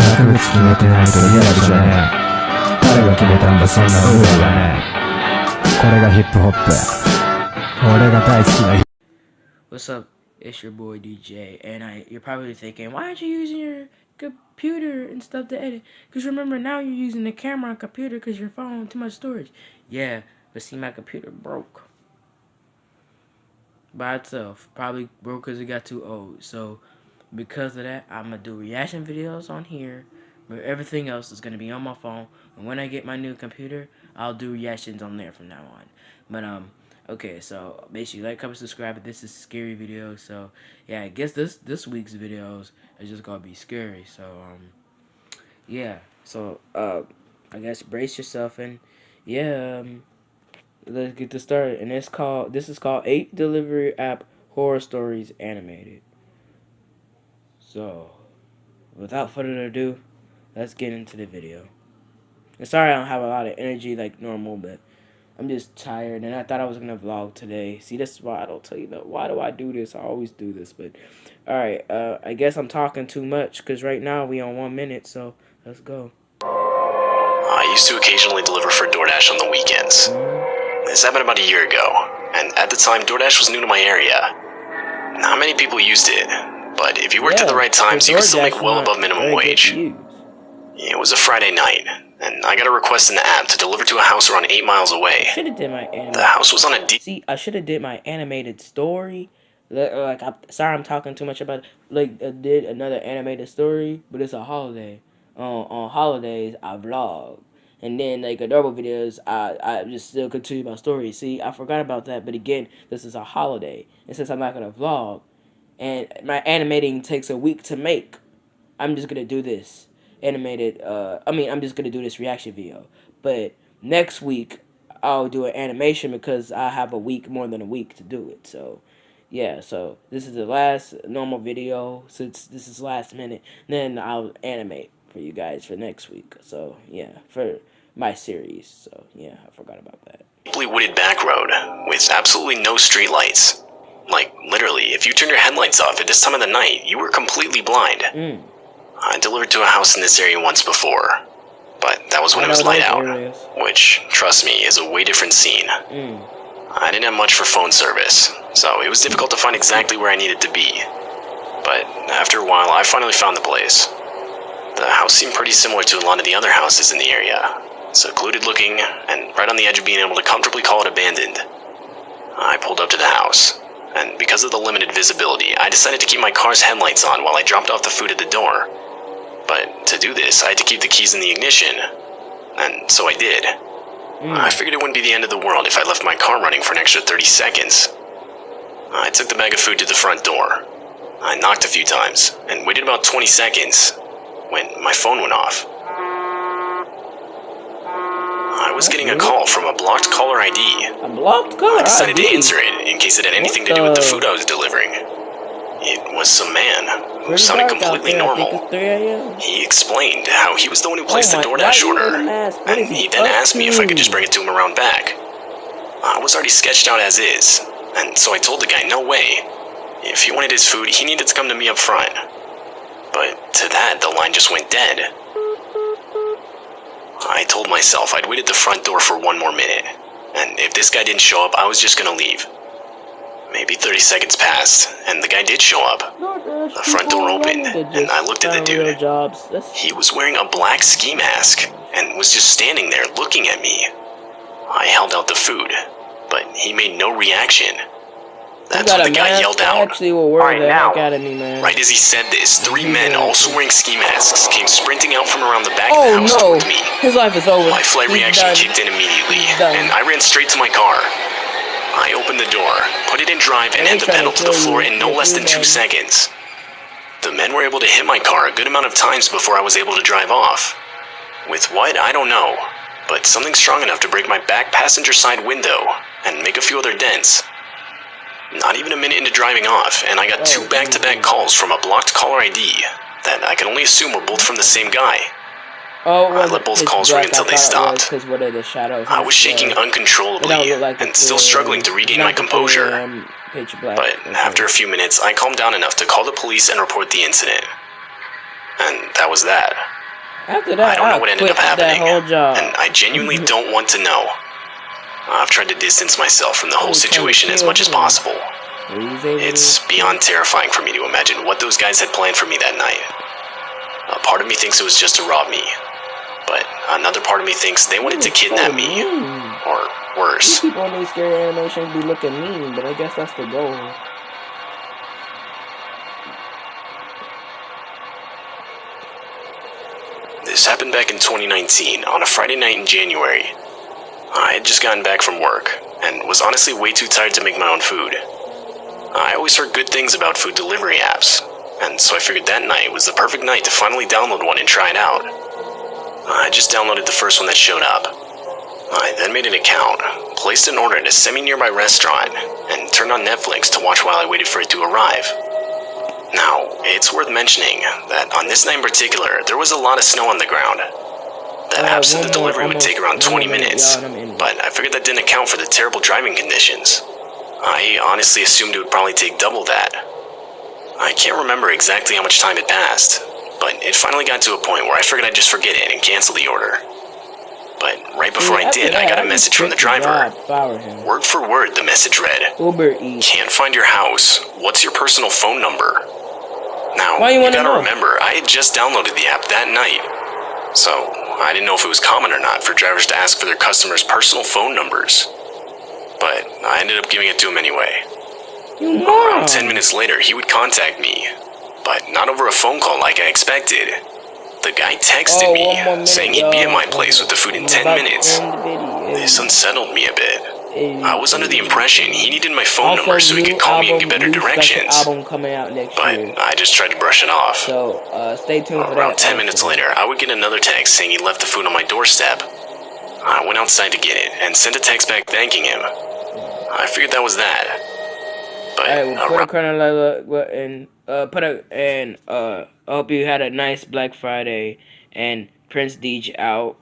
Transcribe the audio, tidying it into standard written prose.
額別決めてないとリアルじゃねえ。誰が決めたんだそんなルールはね。これがヒップホップ。俺が大好きな。 What's up? It's your boy DJ, and you're probably thinking, why aren't you using your computer and stuff to edit? Because remember, now you're using the camera and computer because your phone too much storage. Yeah, but see, my computer broke by itself. Probably broke because it got too old. So because of that, I'm gonna do reaction videos on here, but everything else is gonna be on my phone. And when I get my new computer, I'll do reactions on there from now on. But okay, so basically like, comment, subscribe. This is scary video, so yeah, I guess this week's videos is just gonna be scary. So yeah, so I guess brace yourself and yeah, let's get this started. And this is called 8 Delivery App Horror Stories Animated. So without further ado, let's get into the video. And sorry I don't have a lot of energy like normal, but I'm just tired, and I thought I was going to vlog today. See, this is why I don't tell you that. Why do I do this? I always do this, but alright, I guess I'm talking too much, because right now we on 1 minute, so let's go. I used to occasionally deliver for DoorDash on the weekends. This happened about a year ago, and at the time, DoorDash was new to my area. Not many people used it, but if you worked at the right times, you could still make well above minimum wage. It was a Friday night, and I got a request in the app to deliver to a house around 8 miles away. The house was on a See, I should have did my animated story. Like, sorry I'm talking too much about it. Like, I did another animated story, but it's a holiday. On holidays, I vlog. And then, like, a normal videos, I just still continue my story. See, I forgot about that, but again, this is a holiday. And since I'm not going to vlog, and my animating takes a week to make, I'm just going to do this animated, I'm just going to do this reaction video. But next week, I'll do an animation because I have more than a week to do it. So, yeah, so this is the last normal video since this is last minute. Then I'll animate for you guys for next week. So, yeah, for my series. So, yeah, I forgot about that. Deeply wooded back road with absolutely no street lights. Like, literally, if you turned your headlights off at this time of the night, you were completely blind. I delivered to a house in this area once before, but that was when it was light out, which, trust me, is a way different scene. I didn't have much for phone service, so it was difficult to find exactly where I needed to be. But after a while, I finally found the place. The house seemed pretty similar to a lot of the other houses in the area, secluded looking, and right on the edge of being able to comfortably call it abandoned. I pulled up to the house, and because of the limited visibility, I decided to keep my car's headlights on while I dropped off the food at the door. But to do this, I had to keep the keys in the ignition, and so I did. I figured it wouldn't be the end of the world if I left my car running for an extra 30 seconds. I took the bag of food to the front door. I knocked a few times, and waited about 20 seconds, when my phone went off. I was getting a call from a blocked caller ID. A blocked caller ID? I decided to answer it in case it had anything to do with the food I was delivering. It was some man who sounded completely normal. He explained how he was the one who placed the DoorDash order, and he then asked me if I could just bring it to him around back. I was already sketched out as is, and so I told the guy no way. If he wanted his food, he needed to come to me up front. But to that, the line just went dead. I told myself I'd wait at the front door for 1 more minute, and if this guy didn't show up, I was just gonna leave. Maybe 30 seconds passed, and the guy did show up. The front door opened, and I looked at the dude. He was wearing a black ski mask, and was just standing there looking at me. I held out the food, but he made no reaction. That's when the guy yelled out, "Alright now." Right as he said this, 3 men, also wearing ski masks, came sprinting out from around the back of the house towards me. His life is over. My flight reaction kicked in immediately, and I ran straight to my car. I opened the door, put it in drive, and hit the pedal to the floor in no less than 2 seconds. The men were able to hit my car a good amount of times before I was able to drive off. With what, I don't know, but something strong enough to break my back passenger side window and make a few other dents. Not even a minute into driving off, and I got 2 back-to-back calls from a blocked caller ID that I can only assume were both from the same guy. I let both calls ring until they stopped. I was shaking uncontrollably and still struggling to regain my composure. But after a few minutes, I calmed down enough to call the police and report the incident. And that was that. After that, I don't know what ended up happening, that whole job. and I genuinely don't want to know. I've tried to distance myself from the whole situation as much as possible. It's beyond terrifying for me to imagine what those guys had planned for me that night. A part of me thinks it was just to rob me, but another part of me thinks they wanted to kidnap me, or worse. These people on these scary animations be looking mean, but I guess that's the goal. This happened back in 2019, on a Friday night in January. I had just gotten back from work, and was honestly way too tired to make my own food. I always heard good things about food delivery apps, and so I figured that night was the perfect night to finally download one and try it out. I just downloaded the first one that showed up. I then made an account, placed an order at a semi-nearby restaurant, and turned on Netflix to watch while I waited for it to arrive. Now, it's worth mentioning that on this night in particular, there was a lot of snow on the ground. The app said the delivery would take around 20 minutes, but I figured that didn't account for the terrible driving conditions. I honestly assumed it would probably take double that. I can't remember exactly how much time had passed, but it finally got to a point where I figured I'd just forget it and cancel the order. But right before I did, I got a message from the driver. Word for word, the message read, Uber Eats. "Can't find your house. What's your personal phone number?" Now, Why you you wanna gotta know? remember, I had just downloaded the app that night. So, I didn't know if it was common or not for drivers to ask for their customers' personal phone numbers. But I ended up giving it to him anyway. You moron. Around 10 minutes later, he would contact me, but not over a phone call like I expected. The guy texted one more me, minute, saying he'd be at my y'all. place with the food in I'm 10 about to minutes. end the video. This unsettled me a bit. Hey, I was under the impression he needed my phone also, number so he new could call me and give album, better new special directions, album coming out next but year. I just tried to brush it off. So, stay tuned for that. Around 10 also. minutes later, I would get another text saying he left the food on my doorstep. I went outside to get it and sent a text back thanking him. I figured that was that. But Alright, we'll put a around chronological and hope you had a nice Black Friday and Prince Deej out.